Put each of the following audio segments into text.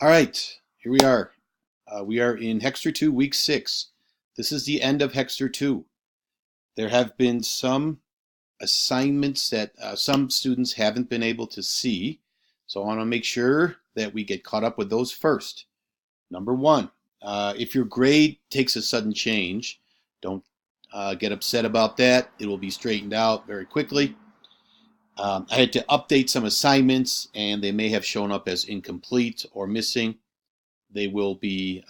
All right, here we are. We are in Hexter 2, Week 6. This is the end of Hexter 2. There have been some assignments that some students haven't been able to see, so I want to make sure that we get caught up with those first. Number one, if your grade takes a sudden change, don't get upset about that. It will be straightened out very quickly. I had to update some assignments, and they may have shown up as incomplete or missing. They will be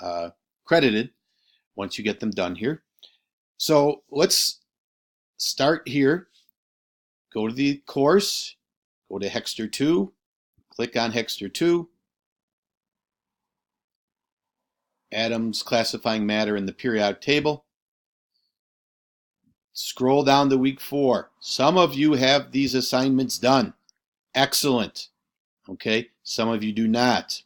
credited once you get them done here. So let's start here. Go to the course, go to Hexter 2, click on Hexter 2, atoms classifying matter in the periodic table. Scroll down to week 4. Some of you have these assignments done. Excellent. Okay, some of you do not.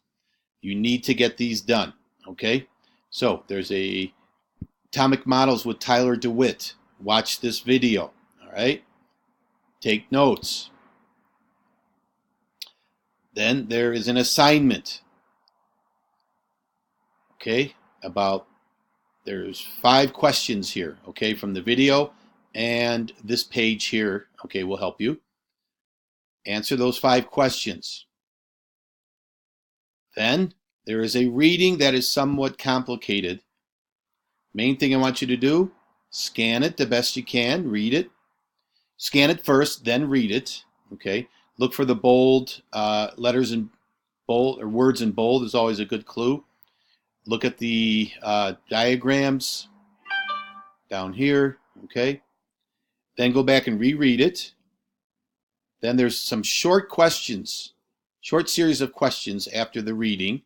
You need to get these done. Okay, so there's a Atomic Models with Tyler DeWitt. Watch this video. All right, take notes. Then there is an assignment. Okay, there's 5 questions here. Okay, from the video, and this page here. Okay, will help you answer those 5 questions. Then there is a reading that is somewhat complicated. Main thing I want you to do, scan it the best you can, read it. Scan it first, then read it. Okay, look for the bold letters in bold, or words in bold is always a good clue. Look at the diagrams down here. Okay, then go back and reread it. Then there's some short questions, short series of questions after the reading,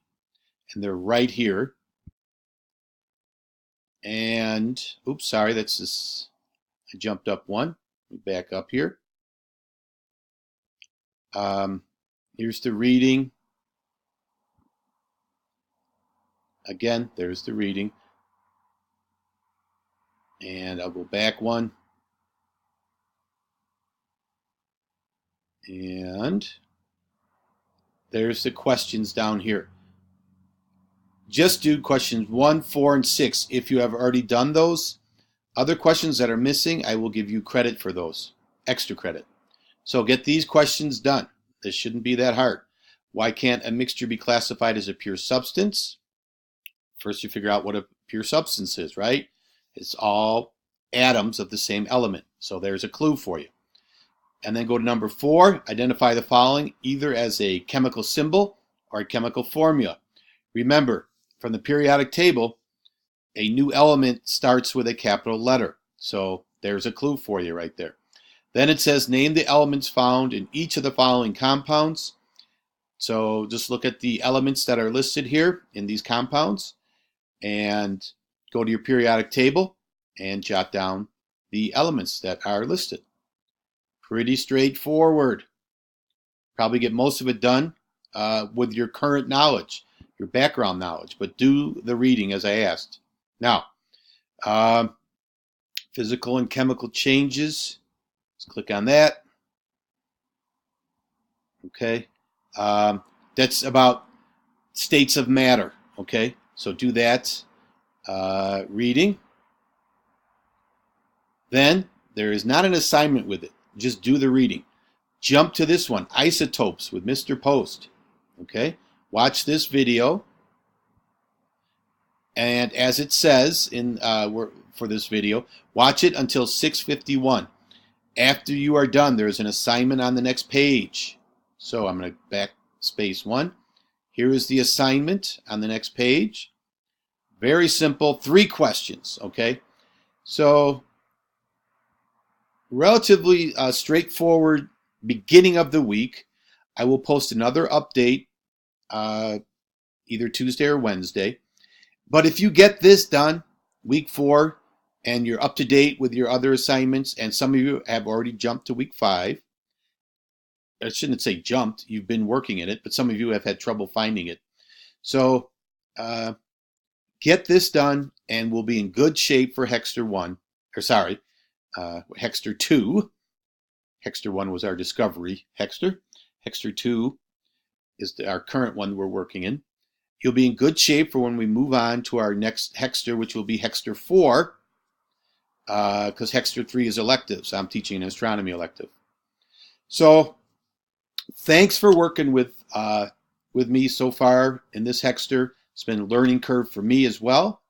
and they're right here. And oops, sorry, that's this. I jumped up one. Back up here. Here's the reading. Again, there's the reading. And I'll go back one. And there's the questions down here. Just do questions 1, 4, and 6 if you have already done those. Other questions that are missing, I will give you credit for those, extra credit. So get these questions done. This shouldn't be that hard. Why can't a mixture be classified as a pure substance? First you figure out what a pure substance is, right? It's all atoms of the same element. So there's a clue for you. And then go to number 4, identify the following either as a chemical symbol or a chemical formula. Remember, from the periodic table, a new element starts with a capital letter. So there's a clue for you right there. Then it says name the elements found in each of the following compounds. So just look at the elements that are listed here in these compounds and go to your periodic table and jot down the elements that are listed. Pretty straightforward. Probably get most of it done with your current knowledge, your background knowledge, but do the reading as I asked. Now, physical and chemical changes. Let's click on that. Okay. That's about states of matter. Okay. So do that reading. Then there is not an assignment with it. Just do the reading. Jump to this one, isotopes with Mr. Post. Okay. Watch this video. And as it says in for this video, watch it until 6:51. After you are done, there's an assignment on the next page. So I'm going to backspace 1. Here is the assignment on the next page. Very simple, 3 questions, okay? So relatively straightforward beginning of the week. I will post another update either Tuesday or Wednesday. But if you get this done, week 4, and you're up to date with your other assignments, and some of you have already jumped to week 5. I shouldn't say jumped, you've been working in it, but some of you have had trouble finding it. So get this done, and we'll be in good shape for Hexter 1, or sorry, Hexter 2. Hexter 1 was our discovery Hexter. Hexter 2 is our current one we're working in. you'll be in good shape for when we move on to our next Hexter, which will be Hexter 4, because Hexter 3 is electives. I'm teaching an astronomy elective. So thanks for working with me so far in this Hexter. It's been a learning curve for me as well.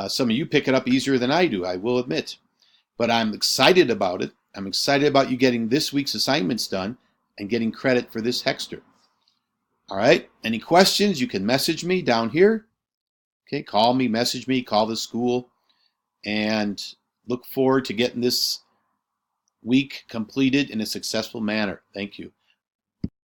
Some of you pick it up easier than I do, I will admit. But I'm excited about it. I'm excited about you getting this week's assignments done and getting credit for this Hexter. All right, any questions, you can message me down here. Okay, call me, message me, call the school, and look forward to getting this week completed in a successful manner. Thank you.